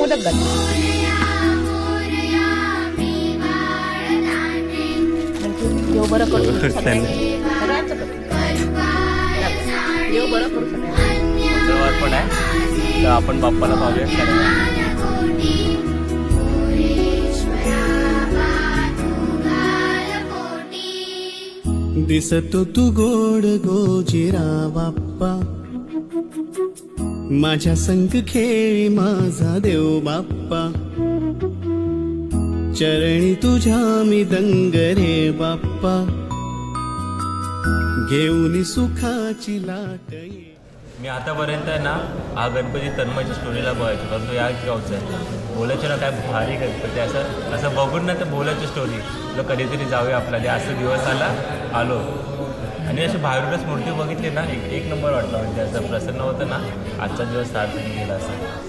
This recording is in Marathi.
मोदक घातले. देव बरं करू सगळ्यांचं करू. देव बरं करू सगळ्यांचं. मंगळवार पण आहे तर आपण बाप्पाला पाहूया सगळ्यांना. दिसतो तू गोड गोजिरा बाप्पा, माझ्या संग खेळी माझा देव बाप्पा, चरणी तुझ्या मी दंग रे बाप्पा, घेऊन सुखाची लाट ये. मी आतापर्यंत आहे ना हा गणपती तन्मयच्या स्टोरीला बघायचो, कारण तो या गावचा आहे. बोलायचं ना काय भारी गणपती, असं असं बघून ना तर बोलायची स्टोरी तर कधीतरी जाऊया आपल्याला. असं दिवस आलो आणि अशी बाहेरूनच मूर्ती बघितली ना एक नंबर वाटला. म्हणजे असं प्रसन्न होतं ना, आजचा दिवस सार्थक गेला असं.